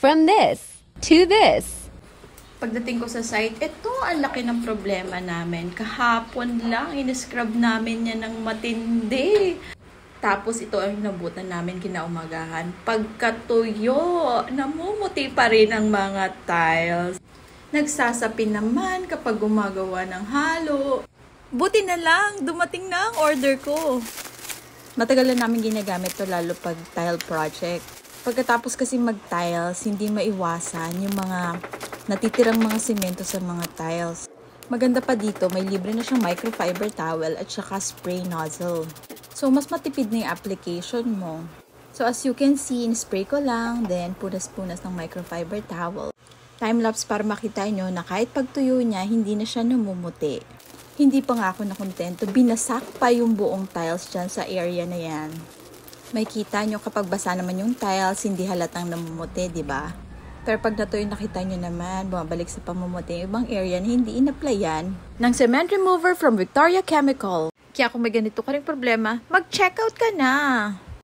From this to this. Pagdating ko sa site, ito ang laki ng problema namin. Kahapon lang, in-scrub namin yan ng matindi. Tapos ito ang nabutan namin kinaumagahan. Pagkatuyo, namumuti pa rin ang mga tiles. Nagsasapin naman kapag gumagawa ng halo. Buti na lang, dumating na ang order ko. Matagal na namin ginagamit to lalo pag tile project. Pagkatapos kasi mag-tiles, hindi maiwasan yung mga natitirang mga semento sa mga tiles. Maganda pa dito, may libre na siyang microfiber towel at saka spray nozzle. So, mas matipid na yung application mo. So, as you can see, in-spray ko lang, then punas-punas ng microfiber towel. Time-lapse para makita nyo na kahit pagtuyo niya, hindi na siya namumuti. Hindi pa nga ako nakontento, binasak pa yung buong tiles dyan sa area na yan. May kita nyo kapag basa naman yung tiles, hindi halatang namumuti, di ba? Pero pag natuyo, nakita nyo naman, bumabalik sa pamumuti yung ibang area na hindi in-applyan ng cement remover from Victoria Chemical. Kaya kung may ganito ka ring problema, mag-checkout ka na!